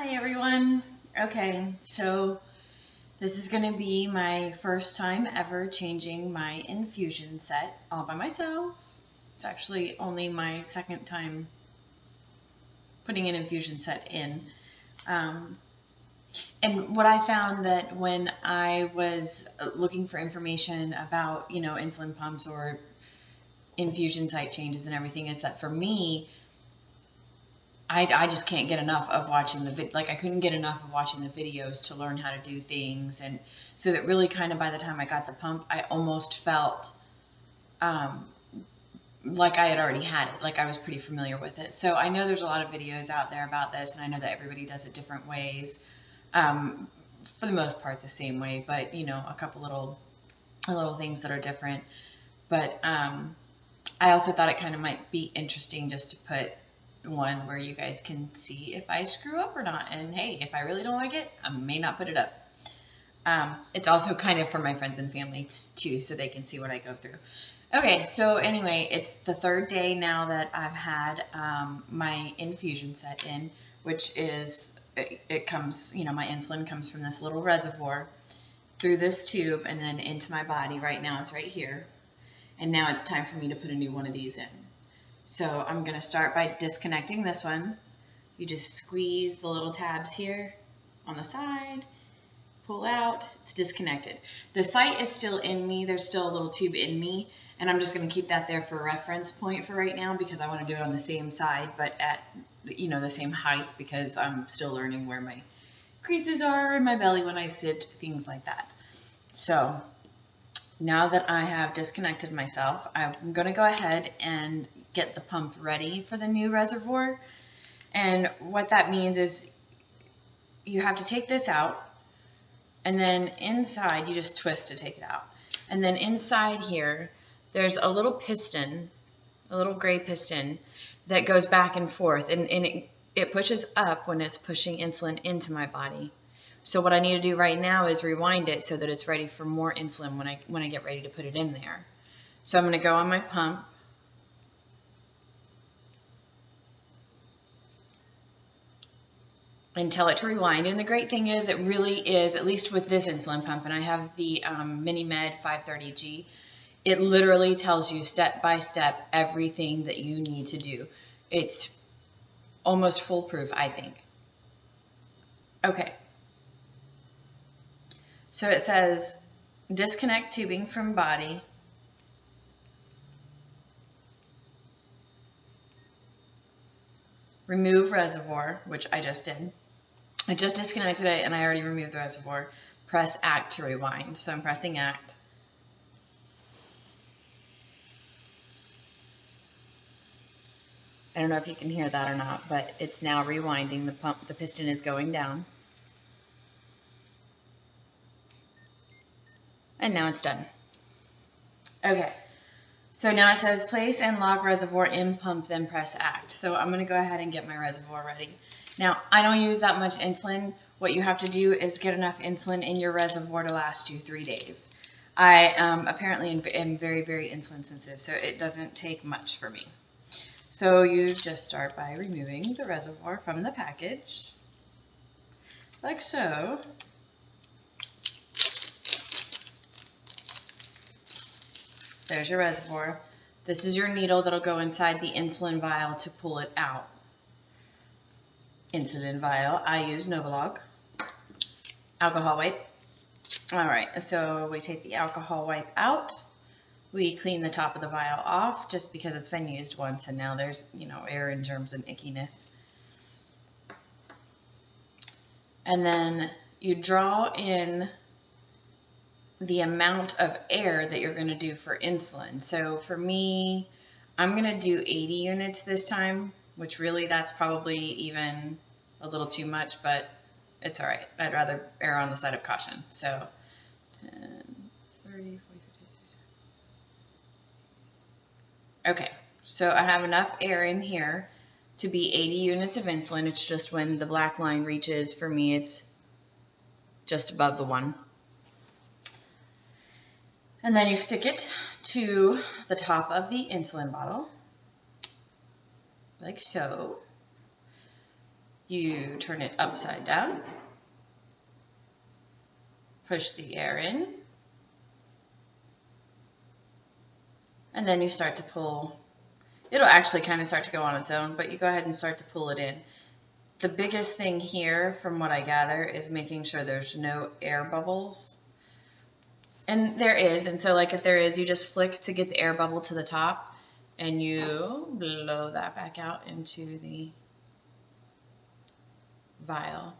Hi everyone. Okay, so this is going to be my first time ever changing my infusion set all by myself. It's actually only my second time putting an infusion set in. And what I found that when I was looking for information about, insulin pumps or infusion site changes and everything is that for me, I just can't get enough of watching I couldn't get enough of watching the videos to learn how to do things. And so that really kind of by the time I got the pump, I almost felt like I had already had it, like I was pretty familiar with it. So I know there's a lot of videos out there about this, and I know that everybody does it different ways. For the most part the same way, but a couple little things that are different. But I also thought it kind of might be interesting just to put one where you guys can see if I screw up or not. And hey, if I really don't like it, I may not put it up. It's also kind of for my friends and family too, so they can see what I go through. Okay, so anyway, it's the third day now that I've had my infusion set in, which is, it comes, my insulin comes from this little reservoir through this tube and then into my body. Right now it's right here. And now it's time for me to put a new one of these in. So I'm going to start by disconnecting this one. You just squeeze the little tabs here on the side, pull out, it's disconnected. The site is still in me, there's still a little tube in me, and I'm just going to keep that there for a reference point for right now because I want to do it on the same side but at the same height because I'm still learning where my creases are in my belly when I sit, things like that. So now that I have disconnected myself, I'm going to go ahead and get the pump ready for the new reservoir. And what that means is you have to take this out, and then inside you just twist to take it out. And then inside here, there's a little piston, a little gray piston that goes back and forth, and it pushes up when it's pushing insulin into my body. So what I need to do right now is rewind it so that it's ready for more insulin when I get ready to put it in there. So I'm going to go on my pump. And tell it to rewind. And the great thing is it really is, at least with this insulin pump, and I have the Mini-Med 530G, it literally tells you step by step everything that you need to do. It's almost foolproof, I think. Okay. So it says disconnect tubing from body. Remove reservoir, which I just did. I just disconnected it and I already removed the reservoir. Press Act to rewind. So I'm pressing Act. I don't know if you can hear that or not, but it's now rewinding. The pump, the piston is going down. And now it's done. Okay. So now it says place and lock reservoir in pump, then press Act. So I'm going to go ahead and get my reservoir ready. Now, I don't use that much insulin. What you have to do is get enough insulin in your reservoir to last you 3 days. I apparently am very, very insulin sensitive, so it doesn't take much for me. So you just start by removing the reservoir from the package, like so. There's your reservoir. This is your needle that'll go inside the insulin vial to pull it out. Insulin vial, I use Novolog. Alcohol wipe. Alright, so we take the alcohol wipe out. We clean the top of the vial off just because it's been used once and now there's, air and germs and ickiness. And then you draw in the amount of air that you're going to do for insulin. So for me, I'm going to do 80 units this time, which really that's probably even a little too much, but it's all right. I'd rather err on the side of caution. So 10, 30, 40, 50, 60. Okay, so I have enough air in here to be 80 units of insulin. It's just when the black line reaches, for me, it's just above the 1. And then you stick it to the top of the insulin bottle, like so. You turn it upside down, push the air in, and then you start to pull. It'll actually kind of start to go on its own, but you go ahead and start to pull it in. The biggest thing here, from what I gather, is making sure there's no air bubbles. And there is, and so like if there is, you just flick to get the air bubble to the top, and you blow that back out into the vial.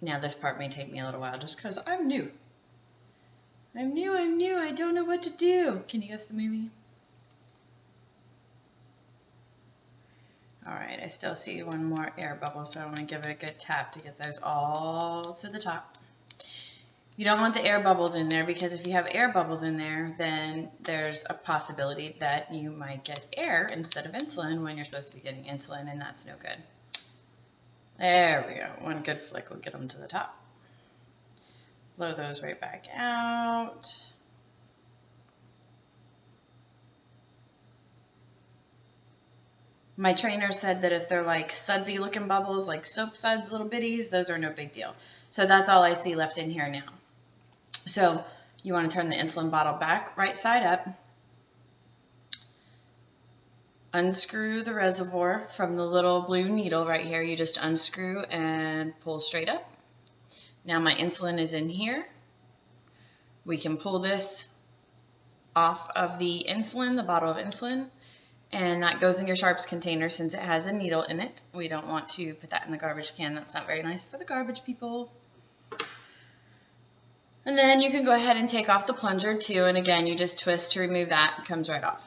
Now this part may take me a little while just because I'm new. I'm new, I don't know what to do. Can you guess the movie? Alright, I still see one more air bubble, so I want to give it a good tap to get those all to the top. You don't want the air bubbles in there, because if you have air bubbles in there, then there's a possibility that you might get air instead of insulin when you're supposed to be getting insulin, and that's no good. There we go. One good flick will get them to the top. Blow those right back out. My trainer said that if they're like sudsy looking bubbles, like soap suds, little bitties, those are no big deal. So that's all I see left in here now. So you want to turn the insulin bottle back, right side up. Unscrew the reservoir from the little blue needle right here. You just unscrew and pull straight up. Now my insulin is in here. We can pull this off of the insulin, the bottle of insulin, and that goes in your sharps container since it has a needle in it. We don't want to put that in the garbage can. That's not very nice for the garbage people. And then you can go ahead and take off the plunger too, and again you just twist to remove that. It comes right off.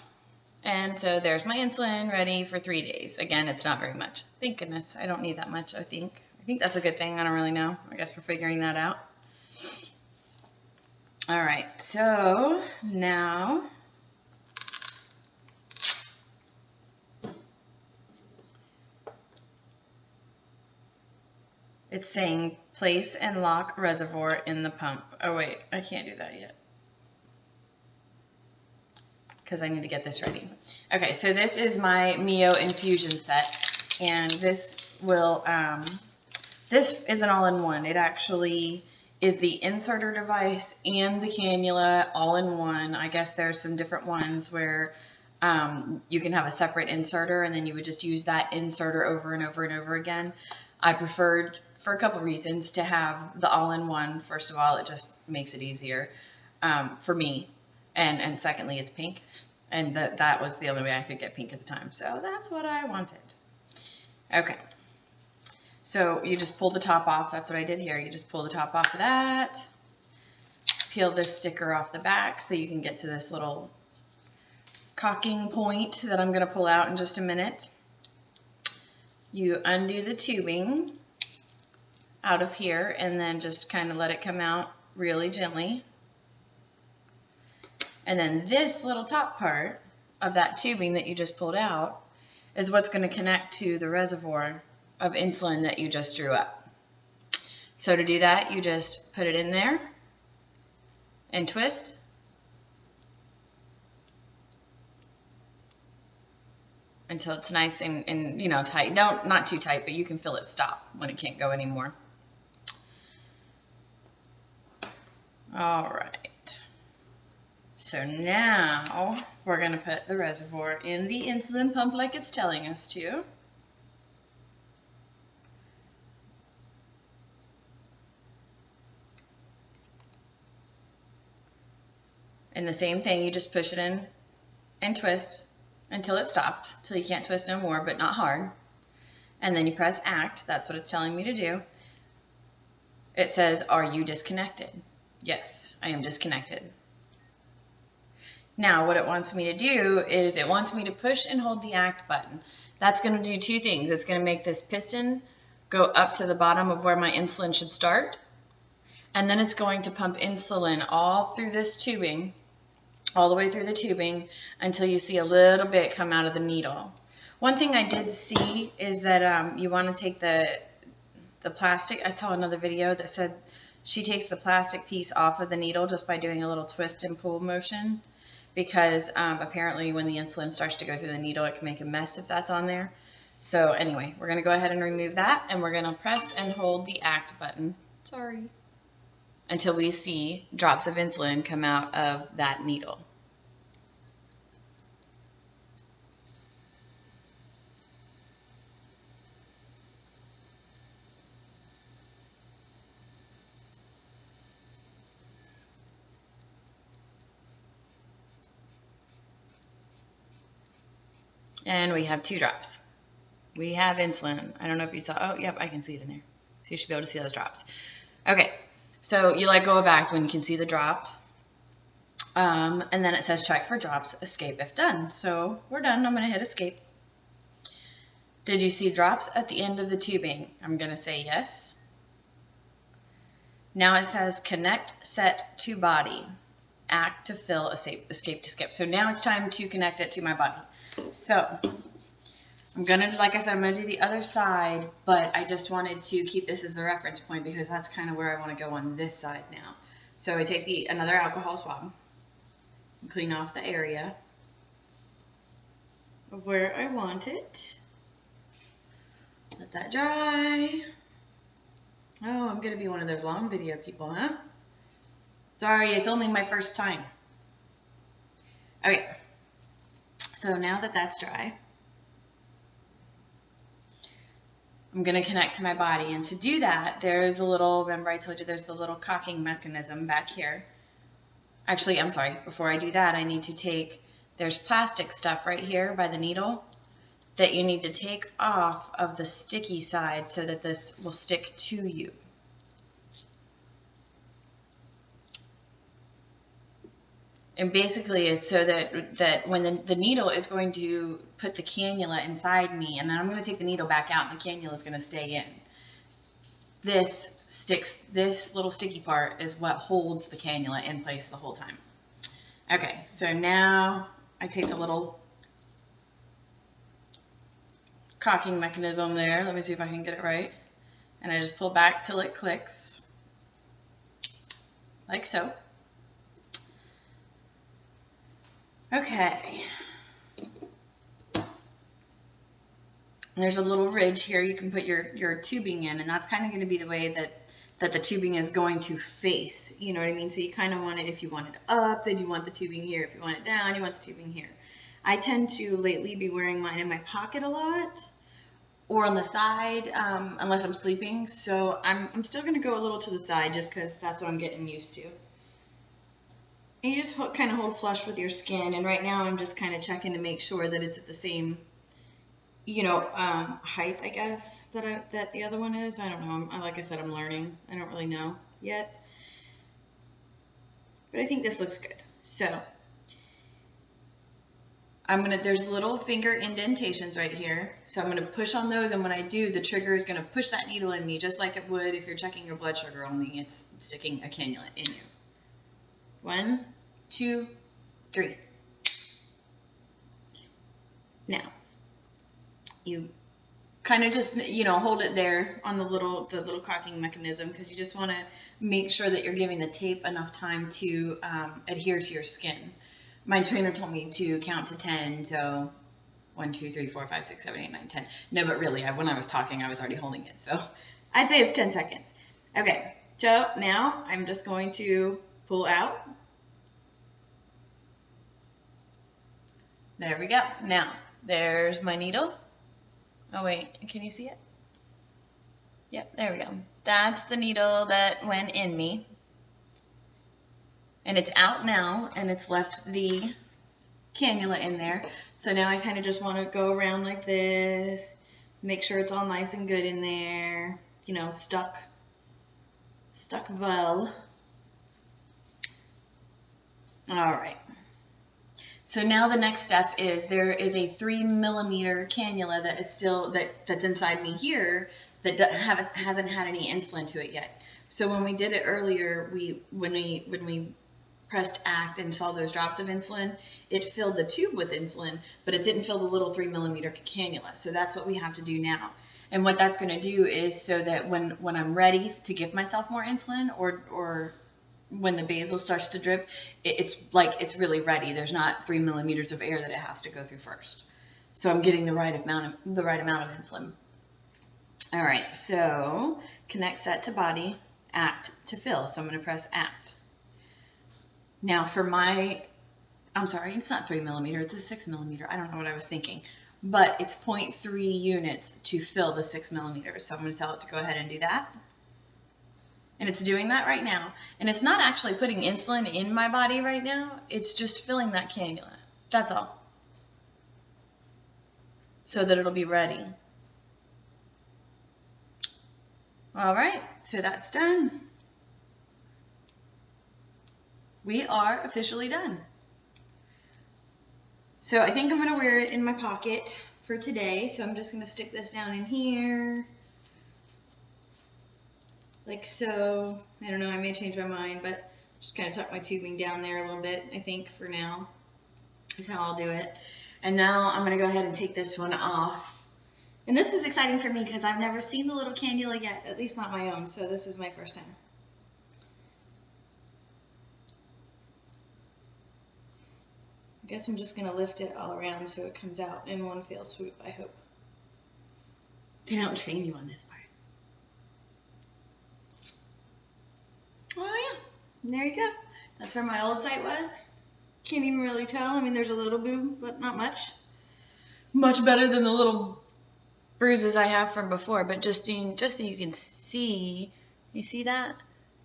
And so there's my insulin ready for 3 days. Again, it's not very much. Thank goodness. I don't need that much, I think. I think that's a good thing. I don't really know. I guess we're figuring that out. All right, so now it's saying place and lock reservoir in the pump. Oh wait, I can't do that yet because I need to get this ready. Okay, so this is my Mio infusion set, and this will, this is an all-in-one. It actually is the inserter device and the cannula all in one. I guess there's some different ones where you can have a separate inserter and then you would just use that inserter over and over and over again. I preferred, for a couple reasons, to have the all-in-one. First of all, it just makes it easier for me. And secondly, it's pink. And that was the only way I could get pink at the time. So that's what I wanted. Okay. So you just pull the top off. That's what I did here. You just pull the top off of that. Peel this sticker off the back so you can get to this little cocking point that I'm going to pull out in just a minute. You undo the tubing out of here and then just kind of let it come out really gently. And then this little top part of that tubing that you just pulled out is what's going to connect to the reservoir of insulin that you just drew up. So to do that, you just put it in there and twist. Until it's nice and you know, tight. Not too tight, but you can feel it stop when it can't go anymore. All right. So now we're going to put the reservoir in the insulin pump like it's telling us to. And the same thing, you just push it in and twist until it stops, till you can't twist no more, but not hard. And then you press act. That's what it's telling me to do. It says, are you disconnected? Yes, I am disconnected. Now what it wants me to do is it wants me to push and hold the act button. That's going to do two things. It's going to make this piston go up to the bottom of where my insulin should start. And then it's going to pump insulin all through this tubing, all the way through the tubing until you see a little bit come out of the needle. One thing I did see is that you want to take the plastic. I saw another video that said she takes the plastic piece off of the needle just by doing a little twist and pull motion, because apparently when the insulin starts to go through the needle, it can make a mess if that's on there. So anyway, we're going to go ahead and remove that, and we're going to press and hold the act button, sorry, until we see drops of insulin come out of that needle. And we have 2 drops. We have insulin. I don't know if you saw. Oh, yep, I can see it in there. So you should be able to see those drops. Okay, so you let go of act when you can see the drops. And then it says check for drops, escape if done. So we're done. I'm going to hit escape. Did you see drops at the end of the tubing? I'm going to say yes. Now it says connect set to body. Act to fill, escape to skip. So now it's time to connect it to my body. So I'm going to, like I said, I'm going to do the other side, but I just wanted to keep this as a reference point because that's kind of where I want to go on this side now. So I take another alcohol swab and clean off the area of where I want it. Let that dry. Oh, I'm going to be one of those long video people, huh? Sorry, it's only my first time. Okay. So now that that's dry, I'm going to connect to my body. And to do that, there's a little, remember I told you there's the little cocking mechanism back here. Actually, I'm sorry, before I do that, I need to take, there's plastic stuff right here by the needle that you need to take off of the sticky side so that this will stick to you. And basically it's so that when the needle is going to put the cannula inside me, and then I'm going to take the needle back out, and the cannula is going to stay in. This little sticky part is what holds the cannula in place the whole time. Okay, so now I take the little cocking mechanism there. Let me see if I can get it right. And I just pull back till it clicks, like so. Okay. And there's a little ridge here you can put your tubing in, and that's kind of going to be the way that the tubing is going to face. You know what I mean? So you kind of want it, if you want it up, then you want the tubing here. If you want it down, you want the tubing here. I tend to lately be wearing mine in my pocket a lot, or on the side, unless I'm sleeping. So I'm still going to go a little to the side just because that's what I'm getting used to. And you just kind of hold flush with your skin, and right now I'm just kind of checking to make sure that it's at the same, you know, height, I guess, that the other one is. I don't know. Like I said, I'm learning. I don't really know yet. But I think this looks good. So there's little finger indentations right here. So I'm going to push on those, and when I do, the trigger is going to push that needle in me, just like it would if you're checking your blood sugar, only it's sticking a cannula in you. 1, 2, 3. Now, you kind of just, you know, hold it there on the little cocking mechanism, because you just want to make sure that you're giving the tape enough time to adhere to your skin. My trainer told me to count to 10, so 1, 2, 3, 4, 5, 6, 7, 8, 9, 10. No, but really, when I was talking, I was already holding it, so I'd say it's 10 seconds. Okay, so now I'm just going to pull out. There we go. Now, there's my needle. Oh wait, can you see it? Yep, there we go. That's the needle that went in me. And it's out now, and it's left the cannula in there. So now I kind of just want to go around like this, make sure it's all nice and good in there, you know, stuck well. All right. So now the next step is there is a 3 millimeter cannula that is still that's inside me here that hasn't had any insulin to it yet. So when we did it earlier, when we pressed act and saw those drops of insulin, it filled the tube with insulin, but it didn't fill the little 3 millimeter cannula. So that's what we have to do now. And what that's going to do is so that when I'm ready to give myself more insulin or when the basal starts to drip, it's like it's really ready. There's not 3 millimeters of air that it has to go through first. So I'm getting the right amount of insulin. All right, so connect set to body, act to fill. So I'm going to press act. Now for I'm sorry, it's not 3 millimeter, it's a 6 millimeter. I don't know what I was thinking, but it's 0.3 units to fill the 6 millimeters. So I'm going to tell it to go ahead and do that. And it's doing that right now. And it's not actually putting insulin in my body right now. It's just filling that cannula. That's all. So that it'll be ready. All right, so that's done. We are officially done. So I think I'm going to wear it in my pocket for today. So I'm just going to stick this down in here. Like so. I don't know, I may change my mind, but just kind of tuck my tubing down there a little bit, I think, for now. Is how I'll do it. And now I'm going to go ahead and take this one off. And this is exciting for me because I've never seen the little cannula yet, at least not my own, so this is my first time. I guess I'm just going to lift it all around so it comes out in one fell swoop, I hope. They don't train you on this part. Oh yeah, there you go. That's where my old site was. Can't even really tell. I mean, there's a little boob, but not much. Much better than the little bruises I have from before, but just so you can see, you see that?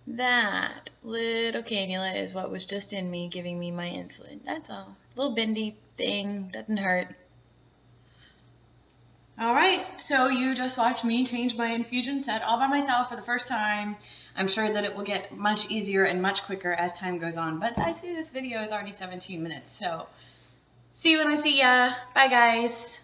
That little cannula is what was just in me, giving me my insulin. That's all. Little bendy thing, doesn't hurt. Alright, so you just watched me change my infusion set all by myself for the first time. I'm sure that it will get much easier and much quicker as time goes on, but I see this video is already 17 minutes, so see you when I see ya. Bye guys.